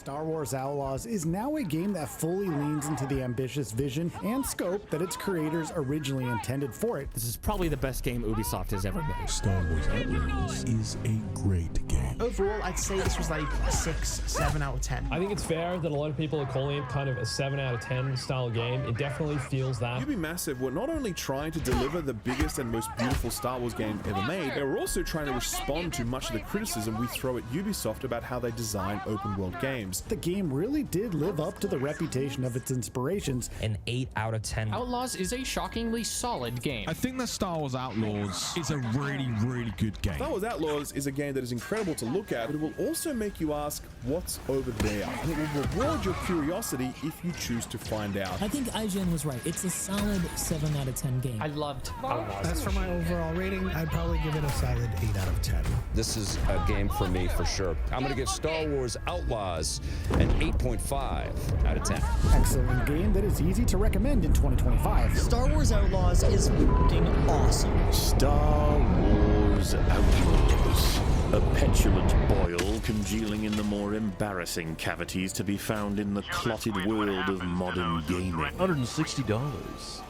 Star Wars Outlaws is now a game that fully leans into the ambitious vision and scope that its creators originally intended for it. This is probably the best game Ubisoft has ever made. Star Wars Outlaws is a great game. Overall, I'd say this was like a 6, 7 out of 10. I think it's fair that a lot of people are calling it kind of a 7 out of 10 style game. It definitely feels that. Ubimassive were not only trying to deliver the biggest and most beautiful Star Wars game ever made, they were also trying to respond to much of the criticism we throw at Ubisoft about how they design open world games. The game really did live up to the reputation of its inspirations. An 8 out of 10. Outlaws is a shockingly solid game. I think that Star Wars Outlaws is a really, really good game. Star Wars Outlaws is a game that is incredible to look at, but it will also make you ask, what's over there? And it will reward your curiosity if you choose to find out. I think IGN was right. It's a solid 7 out of 10 game. I loved Outlaws. As for my overall rating, I'd probably give it a solid 8 out of 10. This is a game for me for sure. I'm going to give Star Wars Outlaws an 8.5 out of 10. Excellent game that is easy to recommend in 2025. Star Wars Outlaws is f***ing awesome. Star Wars Outlaws. A petulant boil congealing in the more embarrassing cavities to be found in the clotted world of modern gaming. $160.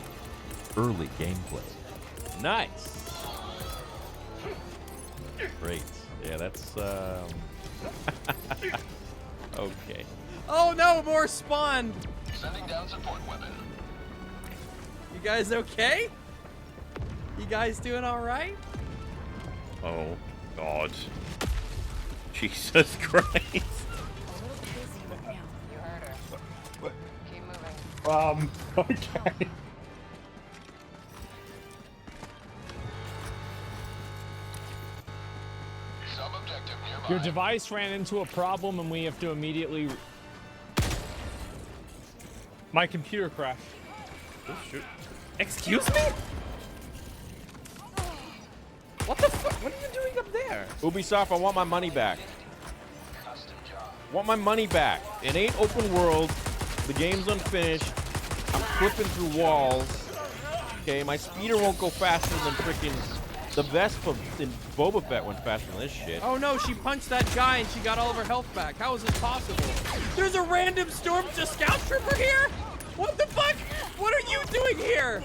Early gameplay. Nice. Great. Yeah, that's okay. Oh no, more spawn! Sending down support weapon. You guys okay? You guys doing alright? Oh God. Jesus Christ. You heard her. What? Keep moving. Okay. Sub-objective nearby. Your device ran into a problem and we have to immediately... My computer crashed. Oh, shoot. Excuse me? What the fuck? What are you doing up there? Ubisoft, I want my money back. Want my money back. It ain't open world. The game's unfinished. I'm flipping through walls. Okay, my speeder won't go faster than freaking the Vespa in Boba Fett went faster than this shit. Oh no, she punched that guy and she got all of her health back. How is this possible? There's a random Stormtrooper scout trooper here? What the fuck? What are you doing here?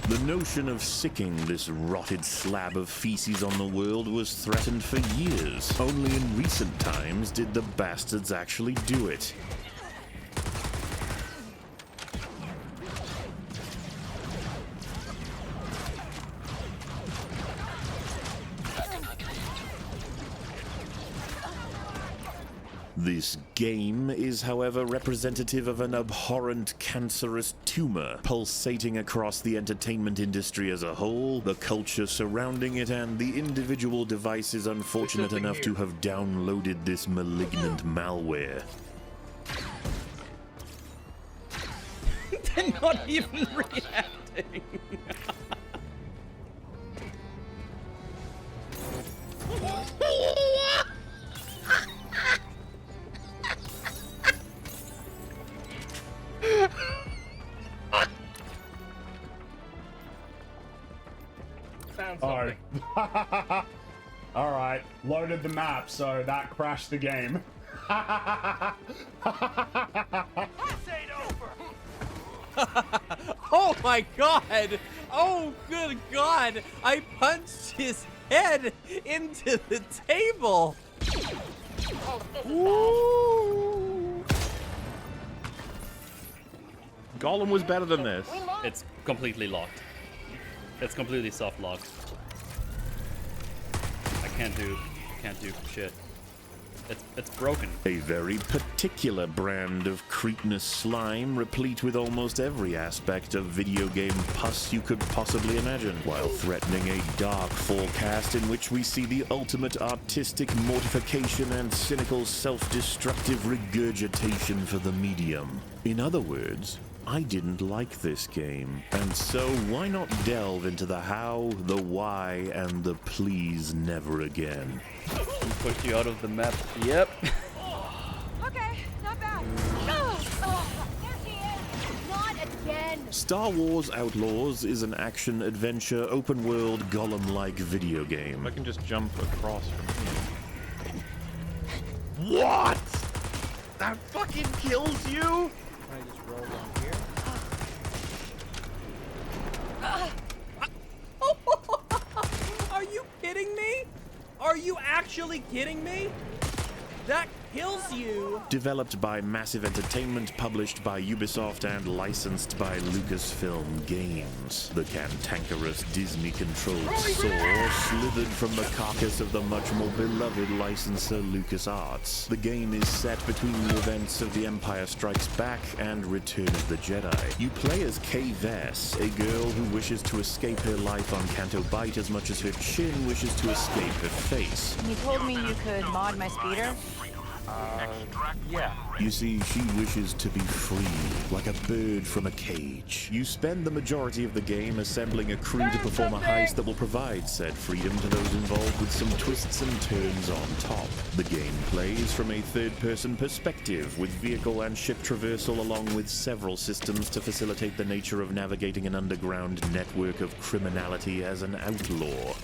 The notion of sicking this rotted slab of feces on the world was threatened for years. Only in recent times did the bastards actually do it. This game is, however, representative of an abhorrent, cancerous tumor pulsating across the entertainment industry as a whole, the culture surrounding it, and the individual devices unfortunate enough to have downloaded this malignant malware. They're not even reacting. Oh. Alright, loaded the map, so that crashed the game. Oh my god! Oh good god! I punched his head into the table! Ooh. Gollum was better than this. It's completely locked. It's completely soft locked. I can't do shit. It's broken. A very particular brand of cretinous slime, replete with almost every aspect of video game pus you could possibly imagine, while threatening a dark forecast in which we see the ultimate artistic mortification and cynical self-destructive regurgitation for the medium. In other words, I didn't like this game, and so why not delve into the how, the why, and the please never again. Push you out of the map. Yep. Okay, not bad. Star Wars Outlaws is an action-adventure, open-world, golem-like video game. I can just jump across from here. What? That fucking kills you? I just roll down here. Are you kidding me? Are you actually kidding me? That kills you. Developed by Massive Entertainment, published by Ubisoft, and licensed by Lucasfilm Games. The cantankerous Disney-controlled saw slithered from the carcass of the much more beloved licensor LucasArts. The game is set between the events of The Empire Strikes Back and Return of the Jedi. You play as Kay Vess, a girl who wishes to escape her life on Canto Bight as much as her chin wishes to escape her face. You told me you could mod my speeder? Yeah. You see, she wishes to be free, like a bird from a cage. You spend the majority of the game assembling a crew to perform a heist that will provide said freedom to those involved, with some twists and turns on top. The game plays from a third-person perspective, with vehicle and ship traversal along with several systems to facilitate the nature of navigating an underground network of criminality as an outlaw.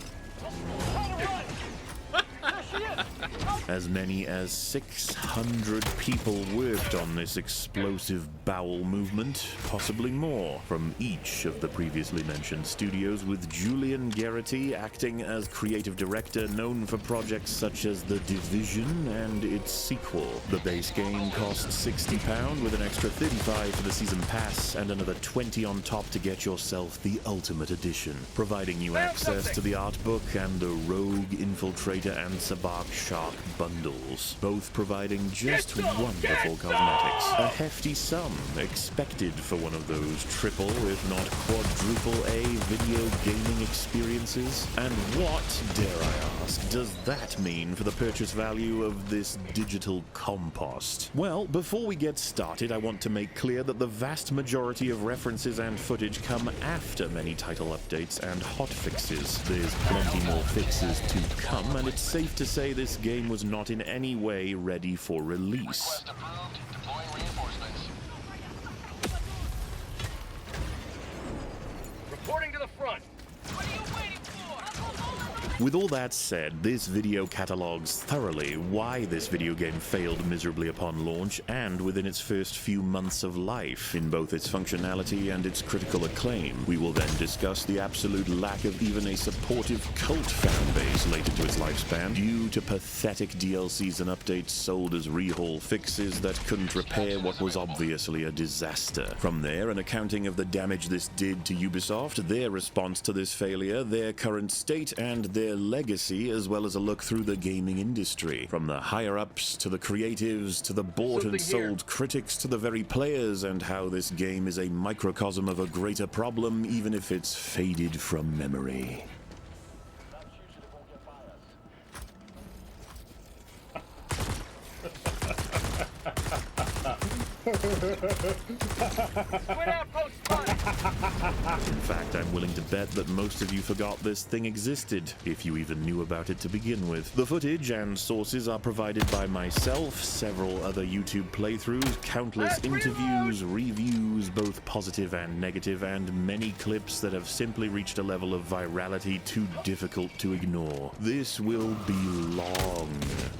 As many as 600 people worked on this explosive bowel movement, possibly more, from each of the previously mentioned studios, with Julian Garrity acting as creative director, known for projects such as The Division and its sequel. The base game costs £60 with an extra $35 for the season pass and another $20 on top to get yourself the Ultimate Edition, providing you access to the art book and the Rogue, Infiltrator, and Sabak Shark bundles, both providing just wonderful cosmetics. A hefty sum expected for one of those triple, if not quadruple A video gaming experiences. And what, dare I ask, does that mean for the purchase value of this digital compost? Well, before we get started, I want to make clear that the vast majority of references and footage come after many title updates and hotfixes. There's plenty more fixes to come, and it's safe to say this game was not in any way ready for release. Reporting to the front. What are you waiting for? With all that said, this video catalogues thoroughly why this video game failed miserably upon launch and within its first few months of life, in both its functionality and its critical acclaim. We will then discuss the absolute lack of even a supportive cult fan base late into its lifespan, due to pathetic DLCs and updates sold as rehaul fixes that couldn't repair what was obviously a disaster. From there, an accounting of the damage this did to Ubisoft, their response to this failure, their current state, and their legacy, as well as a look through the gaming industry. From the higher-ups, to the creatives, to the bought and sold critics, to the very players, and how this game is a microcosm of a greater problem, even if it's faded from memory. In fact, I'm willing to bet that most of you forgot this thing existed, if you even knew about it to begin with. The footage and sources are provided by myself, several other YouTube playthroughs, countless interviews, reviews, both positive and negative, and many clips that have simply reached a level of virality too difficult to ignore. This will be long.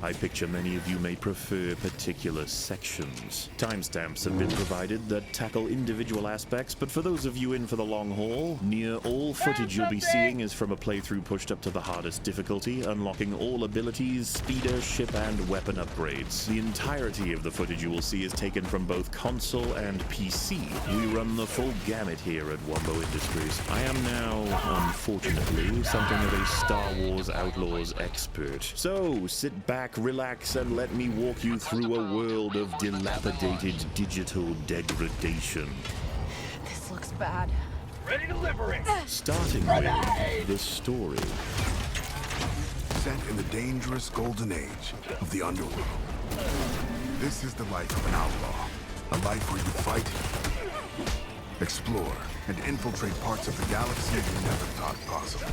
I picture many of you may prefer particular sections. Timestamps have been provided that tackle individual aspects, but for those of you in for the long haul, near all footage you'll be seeing is from a playthrough pushed up to the hardest difficulty, unlocking all abilities, speeder, ship, and weapon upgrades. The entirety of the footage you will see is taken from both console and PC. We run the full gamut here at Wumbo Industries. I am now, unfortunately, something of a Star Wars Outlaws expert. So, sit back, relax, and let me walk you through a world of dilapidated digital degradation. This looks bad. Ready to liberate. Starting with the story. Set in the dangerous golden age of the underworld. This is the life of an outlaw. A life where you fight, explore, and infiltrate parts of the galaxy you never thought possible.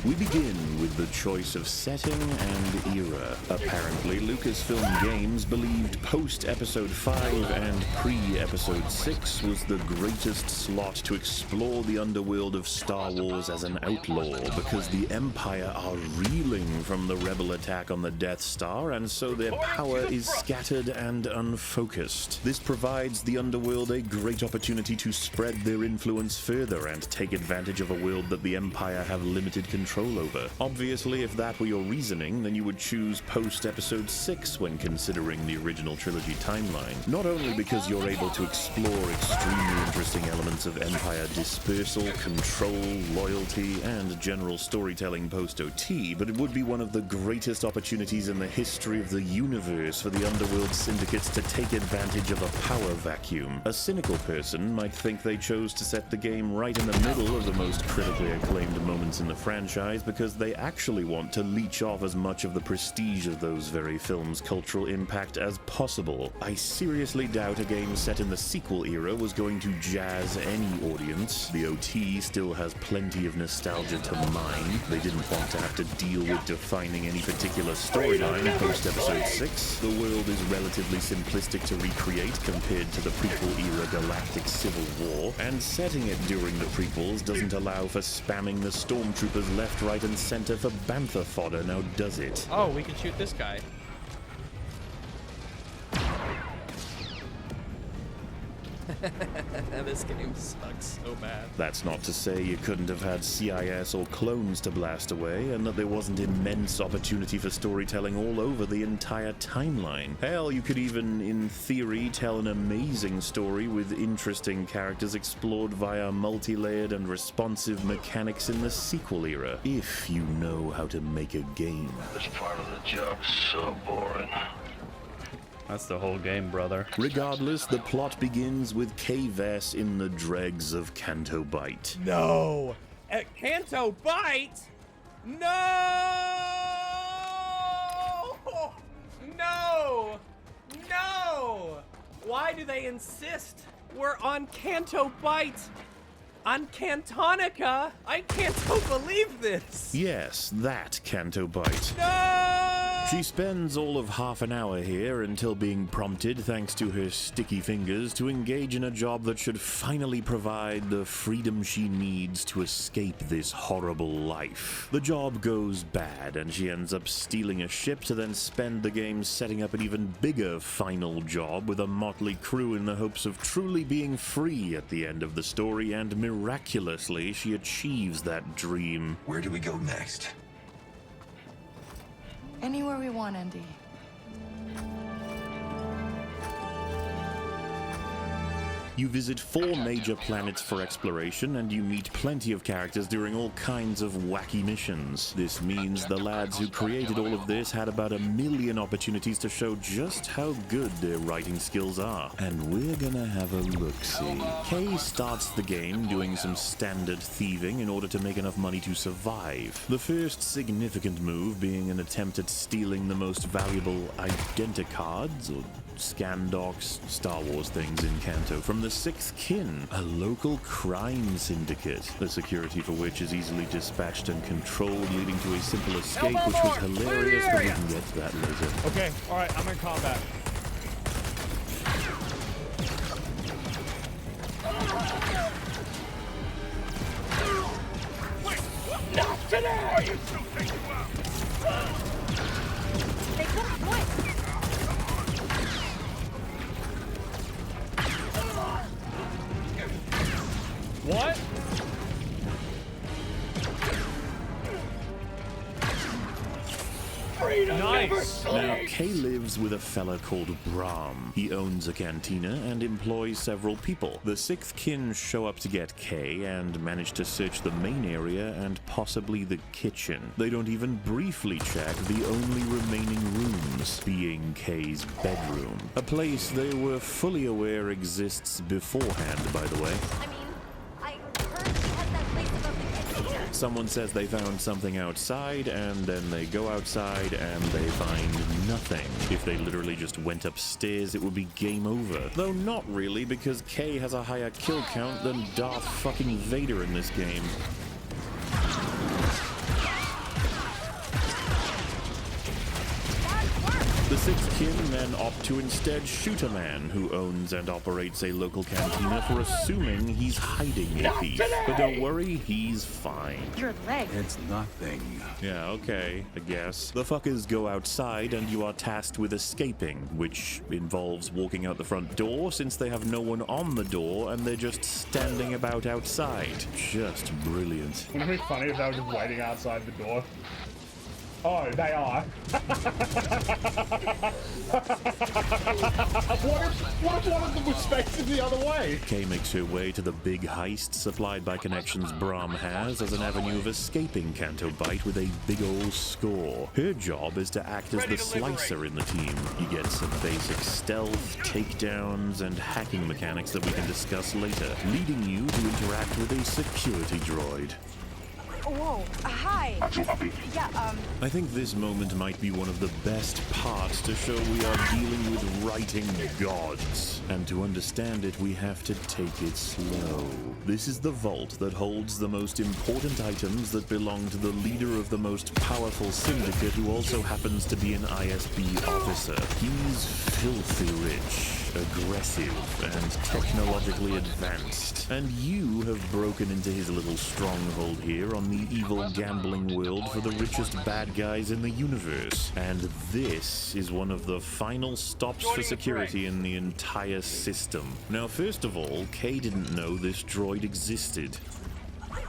We begin with the choice of setting and era. Apparently, Lucasfilm Games believed post-Episode 5 and pre-Episode 6 was the greatest slot to explore the underworld of Star Wars as an outlaw, because the Empire are reeling from the Rebel attack on the Death Star, and so their power is scattered and unfocused. This provides the underworld a great opportunity to spread their influence further and take advantage of a world that the Empire have limited control over. Obviously, if that were your reasoning, then you would choose post-Episode 6 when considering the original trilogy timeline. Not only because you're able to explore extremely interesting elements of Empire dispersal, control, loyalty, and general storytelling post-OT, but it would be one of the greatest opportunities in the history of the universe for the Underworld syndicates to take advantage of a power vacuum. A cynical person might think they chose to set the game right in the middle of the most critically acclaimed moments in the franchise because they actually want to leech off as much of the prestige of those very films' cultural impact as possible. I seriously doubt a game set in the sequel era was going to jazz any audience. The OT still has plenty of nostalgia to mine. They didn't want to have to deal with defining any particular storyline post-Episode 6. The world is relatively simplistic to recreate compared to the prequel-era galactic civil war, and setting it during the prequels doesn't allow for spamming the stormtroopers left, right, and center for bantha fodder, now does it? Oh, we can shoot this guy. This game sucks so bad. That's not to say you couldn't have had CIS or clones to blast away, and that there wasn't immense opportunity for storytelling all over the entire timeline. Hell, you could even, in theory, tell an amazing story with interesting characters explored via multi-layered and responsive mechanics in the sequel era, if you know how to make a game. This part of the job is so boring. That's the whole game, brother. Regardless, the plot begins with Kay Vess in the dregs of Canto Bight. No! At Canto Bight? No! No! No! Why do they insist we're on Canto Bight? On Cantonica? I can't believe this! Yes, that Canto Bight. No! She spends all of half an hour here until being prompted, thanks to her sticky fingers, to engage in a job that should finally provide the freedom she needs to escape this horrible life. The job goes bad, and she ends up stealing a ship to then spend the game setting up an even bigger final job with a motley crew in the hopes of truly being free at the end of the story, and miraculously she achieves that dream. Where do we go next? Anywhere we want, Andy. You visit 4 major planets for exploration, and you meet plenty of characters during all kinds of wacky missions. This means the lads who created all of this had about 1 million opportunities to show just how good their writing skills are. And we're gonna have a look-see. Kay starts the game doing some standard thieving in order to make enough money to survive. The first significant move being an attempt at stealing the most valuable identicards, or scan docs, Star Wars things in Canto, from the Sixth Kin, a local crime syndicate, the security for which is easily dispatched and controlled, leading to a simple escape, which was hilarious, but we can get to that later. Okay, alright, I'm in combat. Not today! What you two think you are? They couldn't win. What? Nice. Now, Kay lives with a fella called Brahm. He owns a cantina and employs several people. The Sixth Kin show up to get Kay and manage to search the main area and possibly the kitchen. They don't even briefly check the only remaining rooms, being Kay's bedroom. A place they were fully aware exists beforehand, by the way. I mean, I heard he has that place above the cantina. Someone says they found something outside, and then they go outside and they find nothing. If they literally just went upstairs, it would be game over. Though not really, because Kay has a higher kill count than Darth fucking Vader in this game. The sixth kin then opt to instead shoot a man who owns and operates a local cantina for assuming he's hiding a thief. But don't worry, he's fine. Your leg. It's nothing. Yeah, okay, I guess. The fuckers go outside and you are tasked with escaping, which involves walking out the front door since they have no one on the door and they're just standing about outside. Just brilliant. Wouldn't it be funny if they were just waiting outside the door? Oh, they are. What if one of them was facing the other way? Kay makes her way to the big heist supplied by connections Braum has as an avenue of escaping Canto Bight with a big old score. Her job is to act as the slicer in the team. You get some basic stealth, takedowns, and hacking mechanics that we can discuss later, leading you to interact with a security droid. Whoa, hi. Yeah, I think this moment might be one of the best parts to show we are dealing with writing gods. And to understand it, we have to take it slow. This is the vault that holds the most important items that belong to the leader of the most powerful syndicate, who also happens to be an ISB officer. He's filthy rich, aggressive, and technologically advanced. And you have broken into his little stronghold here on the evil gambling world for the richest bad guys in the universe. And this is one of the final stops for security in the entire system. Now, first of all, Kay didn't know this droid existed.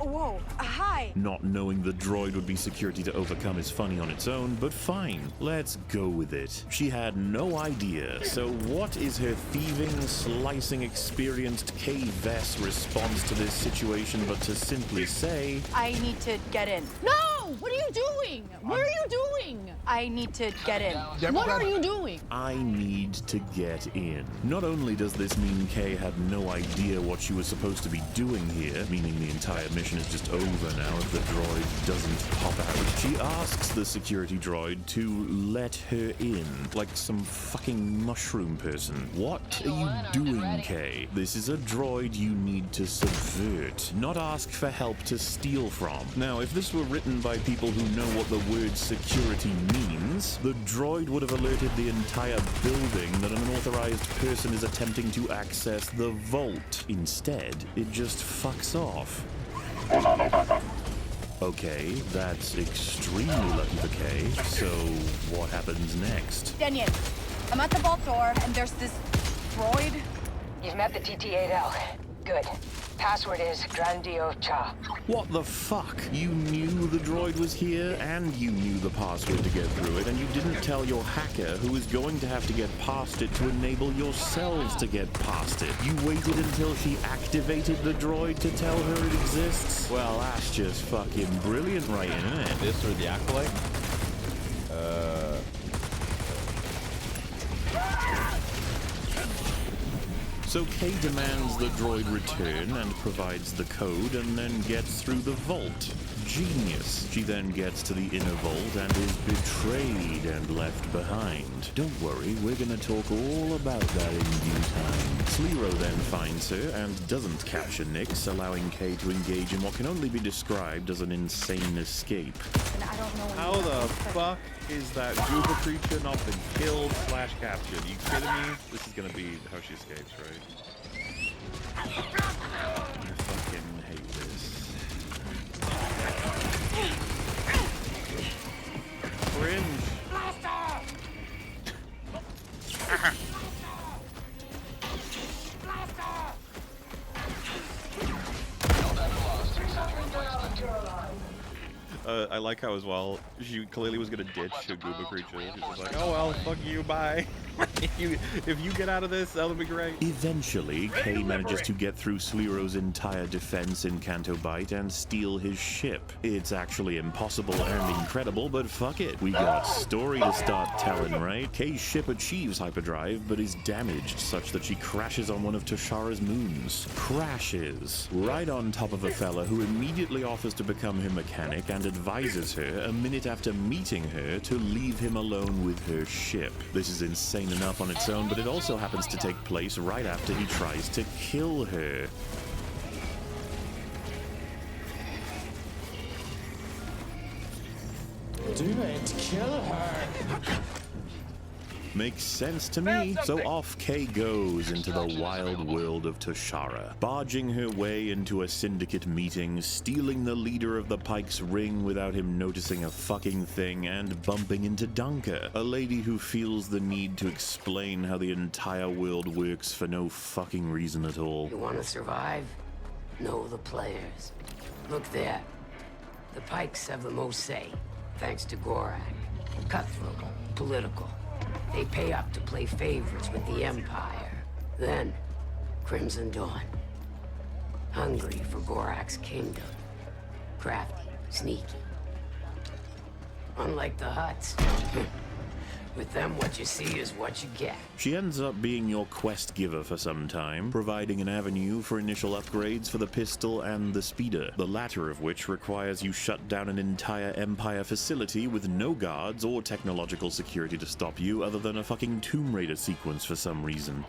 whoa, hi. Not knowing the droid would be security to overcome is funny on its own, but fine, let's go with it. She had no idea, so what is her thieving, slicing, experienced Kay Vess response to this situation but to simply say, I need to get in. No! What are you doing? What are you doing? I need to get in. What are you doing? I need to get in. Not only does this mean Kay had no idea what she was supposed to be doing here, meaning the entire mission is just over now if the droid doesn't pop out, she asks the security droid to let her in, like some fucking mushroom person. What are you doing, Kay? This is a droid you need to subvert, not ask for help to steal from. Now, if this were written by people who know what the word security means, the droid would have alerted the entire building that an unauthorized person is attempting to access the vault. Instead, it just fucks off. Okay, that's extremely lucky for Kay. So, what happens next? Daniel, I'm at the vault door, and there's this droid. You've met the TT-8L. Good. Password is Grandiocha. What the fuck? You knew the droid was here, and you knew the password to get through it, and you didn't tell your hacker, who is going to have to get past it to enable yourselves to get past it. You waited until she activated the droid to tell her it exists? Well, that's just fucking brilliant writing, isn't it? This or the Acolyte? So Kay demands the droid return and provides the code and then gets through the vault. Genius. She then gets to the inner vault and is betrayed and left behind. Don't worry, we're gonna talk all about that in due time. Slero then finds her and doesn't capture Nyx, allowing Kay to engage in what can only be described as an insane escape. And I don't know How the fuck is that Gooba creature not been killed / captured? Are you kidding me? This is gonna be how she escapes, right? I fucking hate this. Cringe. I like how as well she clearly was gonna ditch a Gooba creature. She's just like, oh well, fuck you, bye. if you get out of this, that'll be great. Eventually, Kay manages to get through Sliro's entire defense in Canto Bight and steal his ship. It's actually impossible and incredible, but fuck it. We got story to start telling, right? Kay's ship achieves hyperdrive, but is damaged such that she crashes on one of Toshara's moons. Crashes right on top of a fella who immediately offers to become her mechanic and advises her a minute after meeting her to leave him alone with her ship. This is insane enough on its own, but it also happens to take place right after he tries to kill her. Do it, kill her. Makes sense to me. So off Kay goes into the wild world of Toshara, barging her way into a syndicate meeting, stealing the leader of the Pike's Ring without him noticing a fucking thing, and bumping into Dunka, a lady who feels the need to explain how the entire world works for no fucking reason at all. You want to survive? Know the players. Look there. The Pikes have the most say, thanks to Gorak. Cutthroat, political. They pay up to play favorites with the Empire. Then, Crimson Dawn. Hungry for Gorak's kingdom. Crafty, sneaky. Unlike the Hutts. With them, what you see is what you get. She ends up being your quest giver for some time, providing an avenue for initial upgrades for the pistol and the speeder, the latter of which requires you shut down an entire Empire facility with no guards or technological security to stop you other than a fucking Tomb Raider sequence for some reason.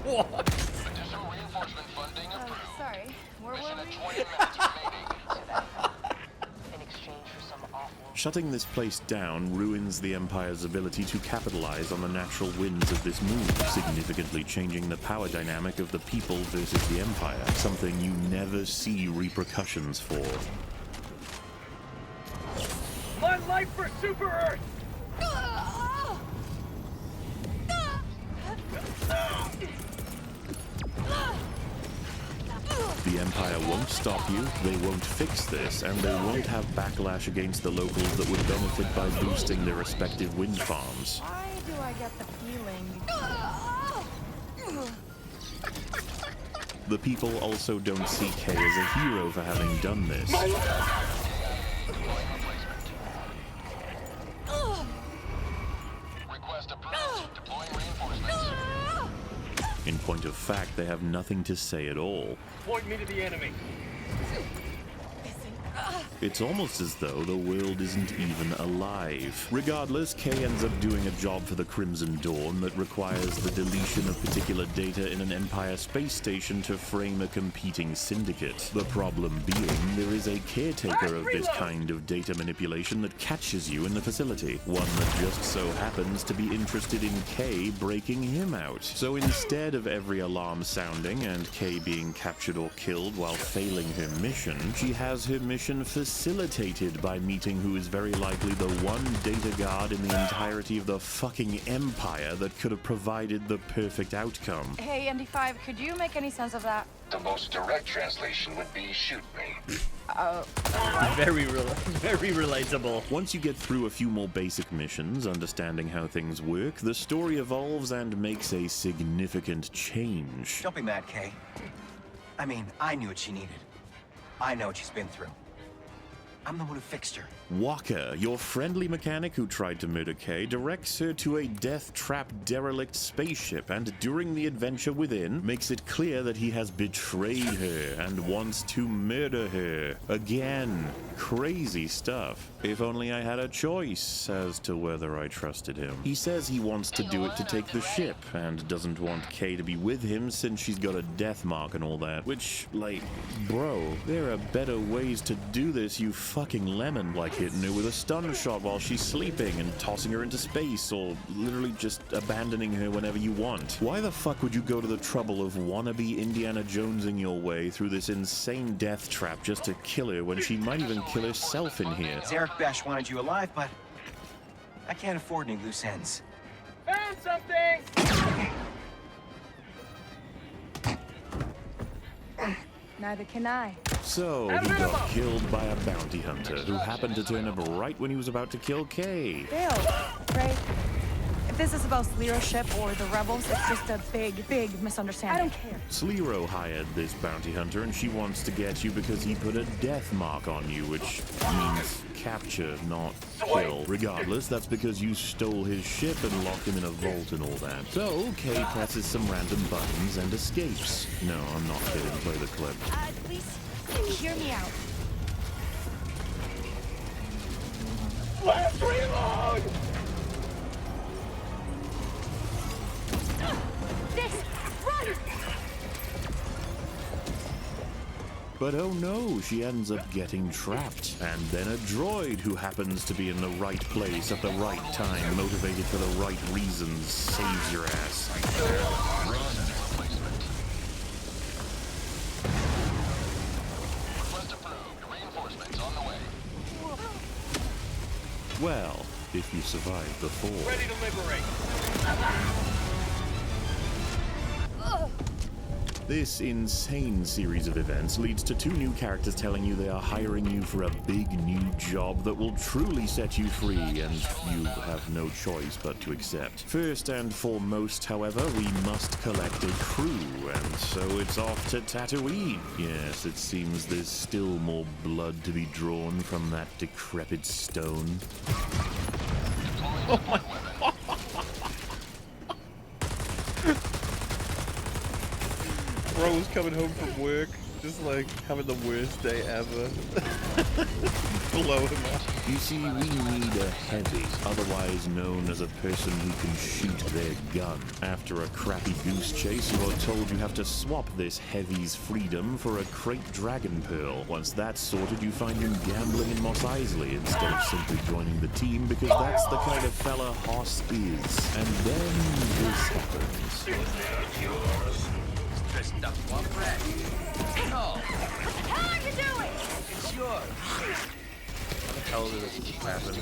What? Sorry, where were we? Shutting this place down ruins the Empire's ability to capitalize on the natural winds of this move, significantly changing the power dynamic of the people versus the Empire, something you never see repercussions for. One life for Super Earth! The Empire won't stop you, they won't fix this, and they won't have backlash against the locals that would benefit by boosting their respective wind farms. Why do I get the feeling? The people also don't see Kay as a hero for having done this. In point of fact, they have nothing to say at all. Point me to the enemy. It's almost as though the world isn't even alive. Regardless, Kay ends up doing a job for the Crimson Dawn that requires the deletion of particular data in an Empire space station to frame a competing syndicate. The problem being, there is a caretaker of this kind of data manipulation that catches you in the facility, one that just so happens to be interested in Kay breaking him out. So instead of every alarm sounding and Kay being captured or killed while failing her mission, she has her mission facilitated by meeting who is very likely the one data guard in the entirety of the fucking Empire that could have provided the perfect outcome. Hey, ND5, could you make any sense of that? The most direct translation would be shoot me. Very relatable. Once you get through a few more basic missions, understanding how things work, the story evolves and makes a significant change. Don't be mad, Kay. I mean, I knew what she needed. I know what she's been through. I'm the one who fixed her. Waka, your friendly mechanic who tried to murder Kay, directs her to a death-trapped derelict spaceship, and during the adventure within, makes it clear that he has betrayed her and wants to murder her. Again, crazy stuff. If only I had a choice as to whether I trusted him. He says he wants to do it to take the ship, and doesn't want Kay to be with him since she's got a death mark and all that. Which, like, bro, there are better ways to do this, you fucking lemon, like hitting her with a stun shot while she's sleeping and tossing her into space, or literally just abandoning her whenever you want. Why the fuck would you go to the trouble of wannabe Indiana Jonesing your way through this insane death trap just to kill her when she might even kill herself in here? Zarek Besh wanted you alive, but I can't afford any loose ends. Found something! Neither can I. So he got killed by a bounty hunter who happened to turn up right when he was about to kill Kay. Dale, right? If this is about Lero's ship or the rebels, it's just a big misunderstanding. I don't care. Slero hired this bounty hunter, and she wants to get you because he put a death mark on you, which means capture, not kill. Regardless, that's because you stole his ship and locked him in a vault and all that. So, Kay presses some random buttons and escapes. No, I'm not kidding. Play the clip. Please, hear me out. Let's reload! This, run! But oh no, she ends up getting trapped. And then a droid who happens to be in the right place at the right time, motivated for the right reasons, saves your ass. Well, if you survive the fall. Ready to liberate. This insane series of events leads to two new characters telling you they are hiring you for a big new job that will truly set you free, and you have no choice but to accept. First and foremost, however, we must collect a crew, and so it's off to Tatooine. Yes, it seems there's still more blood to be drawn from that decrepit stone. Oh my God. Bro's coming home from work, just like having the worst day ever. Blow him up. You see, we need a heavy, otherwise known as a person who can shoot their gun. After a crappy goose chase, you are told you have to swap this heavy's freedom for a crate dragon pearl. Once that's sorted, you find him gambling in Mos Eisley instead of simply joining the team, because that's the kind of fella Hoss is. And then this happens. One red. No. What the hell are you doing? It's yours. How the hell did this happen?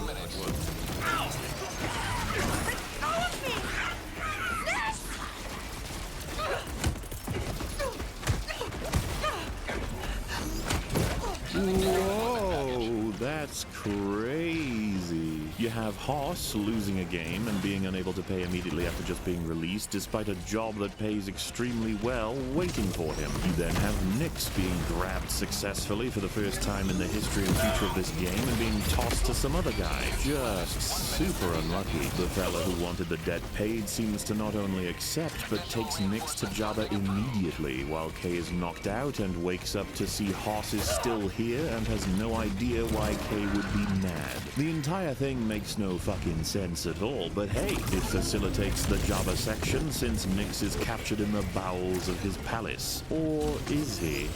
Whoa, that's crazy. You have Hoss losing a game and being unable to pay immediately after just being released, despite a job that pays extremely well waiting for him. You then have Nyx being grabbed successfully for the first time in the history and future of this game and being tossed to some other guy. Just super unlucky. The fella who wanted the debt paid seems to not only accept, but takes Nyx to Jabba immediately, while Kay is knocked out and wakes up to see Hoss is still here and has no idea why Kay would be mad. The entire thing makes no fucking sense at all, but hey, it facilitates the Jabba section since Nyx is captured in the bowels of his palace. Or is he?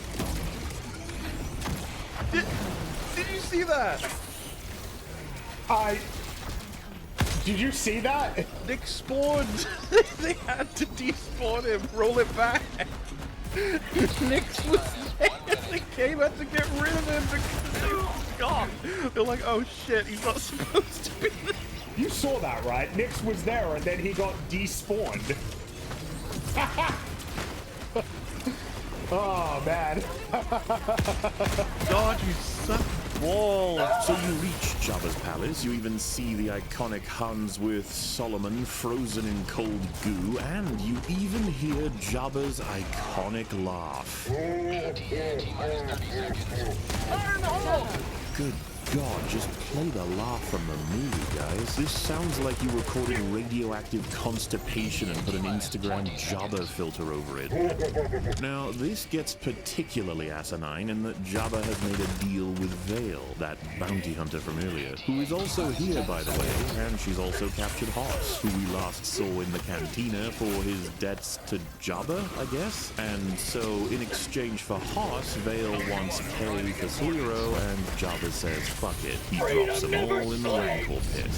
Did you see that? Did you see that? Nyx spawned. They had to despawn him, roll it back. Nyx was there. They came out to get rid of him because he was gone. They're like, oh shit, he's not supposed to be there. You saw that, right? Nyx was there and then he got despawned. Oh, man. God, you suck balls. So you reach Jabba's palace, you even see the iconic Hansworth Solomon frozen in cold goo, and you even hear Jabba's iconic laugh. Good God, just play the laugh from the movie, guys. This sounds like you recorded radioactive constipation and put an Instagram Jabba filter over it. Now, this gets particularly asinine in that Jabba has made a deal with Vale, that bounty hunter from earlier, who is also here, by the way, and she's also captured Hoss, who we last saw in the cantina for his debts to Jabba, I guess? And so, in exchange for Hoss, Vale wants pay for Slero, and Jabba says, fuck it. He drops them all in the Rancor pit.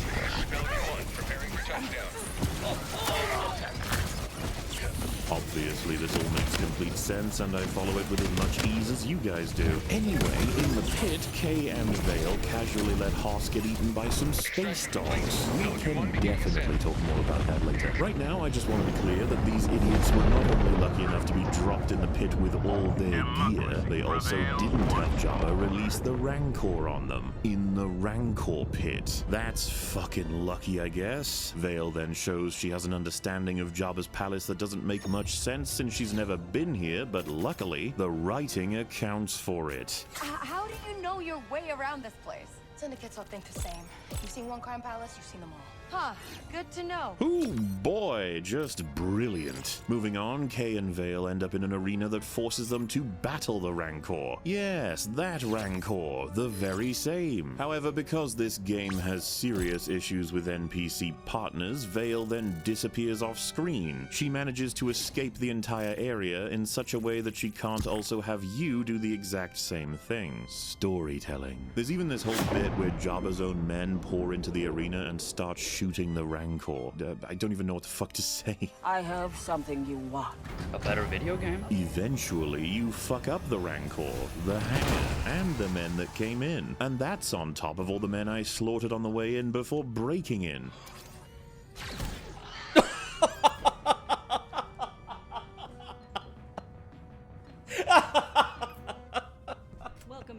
Obviously, this all makes complete sense, and I follow it with as much ease as you guys do. Anyway, in the pit, Kay and Vale casually let Hoss get eaten by some space dogs. We can definitely talk more about that later. Right now, I just want to be clear that these idiots were not only lucky enough to be dropped in the pit with all their gear, they also didn't have Jabba release the Rancor on them. In the Rancor pit. That's fucking lucky, I guess. Vale then shows she has an understanding of Jabba's palace that doesn't make much sense since she's never been here, but luckily, the writing accounts for it. How do you know your way around this place? Syndicates all think the same. You've seen one crime palace, you've seen them all. Huh, good to know. Ooh, boy, just brilliant. Moving on, Kay and Vale end up in an arena that forces them to battle the Rancor. Yes, that Rancor, the very same. However, because this game has serious issues with NPC partners, Vale then disappears off screen. She manages to escape the entire area in such a way that she can't also have you do the exact same thing. Storytelling. There's even this whole bit where Jabba's own men pour into the arena and start shooting the Rancor. I don't even know what the fuck to say. I have something you want. A better video game? Eventually, you fuck up the Rancor, the Hangar, and the men that came in. And that's on top of all the men I slaughtered on the way in before breaking in.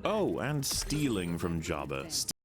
Oh, and stealing from Jabba.